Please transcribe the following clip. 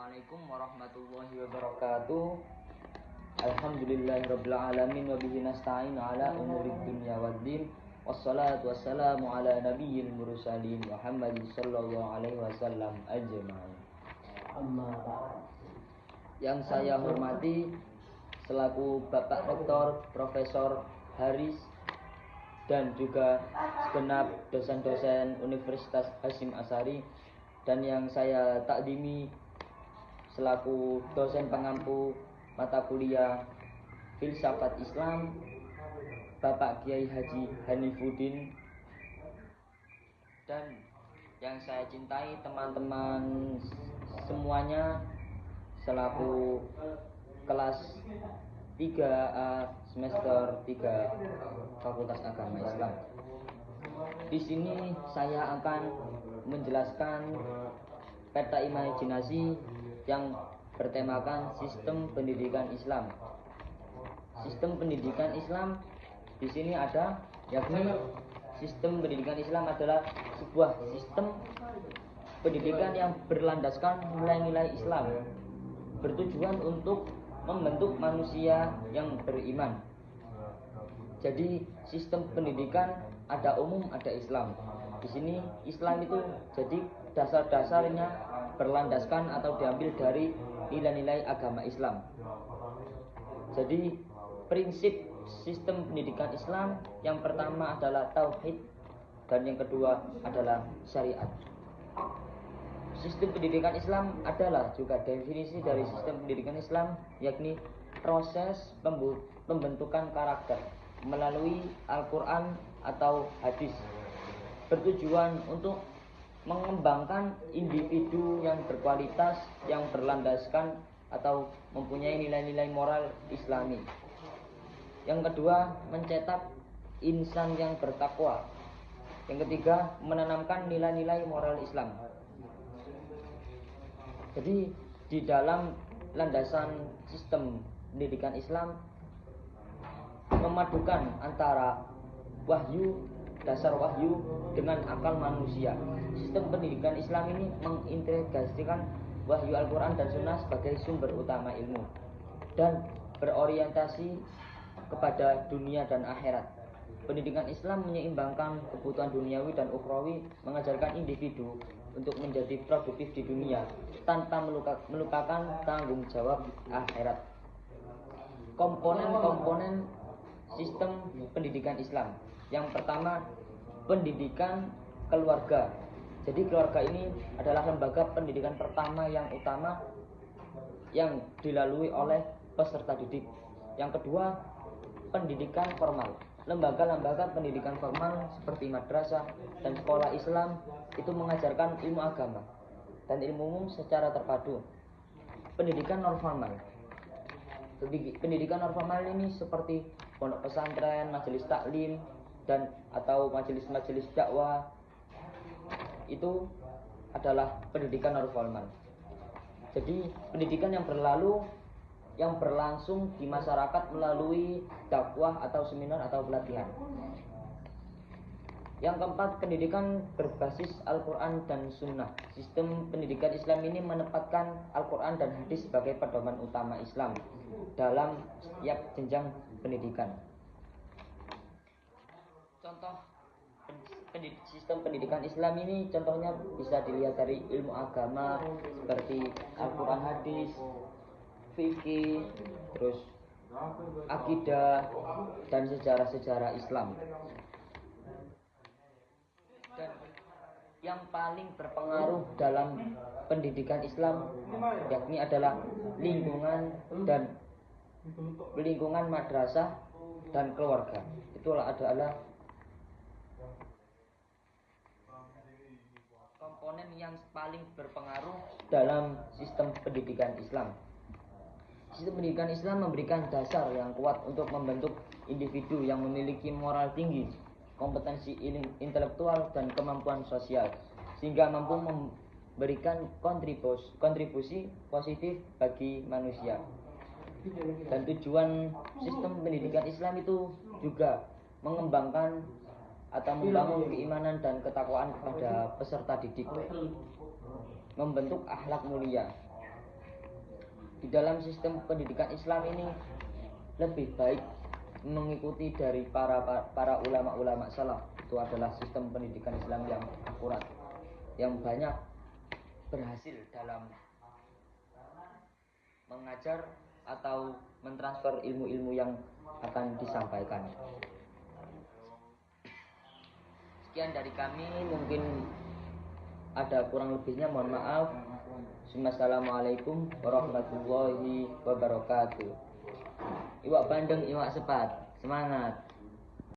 Assalamualaikum warahmatullahi wabarakatuh. Alhamdulillahirabbil alamin wa bihi nasta'in ala umurid dunya waddin. Wassalatu wassalamu ala nabiyil mursalin Muhammadin sallallahu alaihi wasallam ajma'in. Yang saya hormati selaku Bapak Rektor Profesor Haris dan juga segenap dosen-dosen Universitas Hasyim Asy'ari, dan yang saya takdimi selaku dosen pengampu mata kuliah Filsafat Islam Bapak Kiai Haji Hanifuddin, dan yang saya cintai teman-teman semuanya selaku kelas 3A semester 3 Fakultas Agama Islam. Di sini saya akan menjelaskan peta imajinasi yang bertemakan sistem pendidikan Islam. Sistem pendidikan Islam di sini ada, yakni sistem pendidikan Islam adalah sebuah sistem pendidikan yang berlandaskan nilai-nilai Islam, bertujuan untuk membentuk manusia yang beriman. Jadi sistem pendidikan ada umum, ada Islam. Di sini Islam itu jadi dasar-dasarnya berlandaskan atau diambil dari nilai-nilai agama Islam. Jadi prinsip sistem pendidikan Islam yang pertama adalah tauhid, dan yang kedua adalah syariat. Sistem pendidikan Islam adalah juga definisi dari sistem pendidikan Islam, yakni proses pembentukan karakter melalui Al-Quran atau hadis, bertujuan untuk mengembangkan individu yang berkualitas, yang berlandaskan atau mempunyai nilai-nilai moral Islami. Yang kedua, mencetak insan yang bertakwa. Yang ketiga, menanamkan nilai-nilai moral Islam. Jadi di dalam landasan sistem pendidikan Islam memadukan antara wahyu, dasar wahyu dengan akal manusia. Sistem pendidikan Islam ini mengintegrasikan wahyu Al-Quran dan Sunnah sebagai sumber utama ilmu dan berorientasi kepada dunia dan akhirat. Pendidikan Islam menyeimbangkan kebutuhan duniawi dan ukhrawi, mengajarkan individu untuk menjadi produktif di dunia tanpa melupakan tanggung jawab akhirat. Komponen-komponen sistem pendidikan Islam. Yang pertama, pendidikan keluarga. Jadi keluarga ini adalah lembaga pendidikan pertama yang utama yang dilalui oleh peserta didik. Yang kedua, pendidikan formal. Lembaga-lembaga pendidikan formal seperti madrasah dan sekolah Islam itu mengajarkan ilmu agama dan ilmu umum secara terpadu. Pendidikan non formal. Pendidikan non formal ini seperti pondok pesantren, majelis taklim, dan atau majelis-majelis dakwah, itu adalah pendidikan non formal. Jadi pendidikan yang berlangsung di masyarakat melalui dakwah atau seminar atau pelatihan. Yang keempat, pendidikan berbasis Al-Quran dan Sunnah. Sistem pendidikan Islam ini menempatkan Al-Quran dan hadis sebagai pedoman utama Islam dalam setiap jenjang pendidikan. Contoh sistem pendidikan Islam ini contohnya bisa dilihat dari ilmu agama seperti Al-Quran, hadis, fikih, terus akidah, dan sejarah-sejarah Islam. Dan yang paling berpengaruh dalam pendidikan Islam yakni adalah lingkungan madrasah dan keluarga. Itulah adalah komponen yang paling berpengaruh dalam sistem pendidikan Islam. Sistem pendidikan Islam memberikan dasar yang kuat untuk membentuk individu yang memiliki moral tinggi, kompetensi intelektual, dan kemampuan sosial, sehingga mampu memberikan kontribusi positif bagi manusia. Dan tujuan sistem pendidikan Islam itu juga mengembangkan atau membangun keimanan dan ketakwaan kepada peserta didik, membentuk akhlak mulia, Di dalam sistem pendidikan Islam ini lebih baik mengikuti dari para ulama-ulama salaf. Itu adalah sistem pendidikan Islam yang akurat, yang banyak berhasil dalam mengajar atau mentransfer ilmu-ilmu yang akan disampaikan. Sekian dari kami, mungkin ada kurang lebihnya mohon maaf. Assalamualaikum warahmatullahi wabarakatuh. Iwak bandeng, iwak sepat, semangat.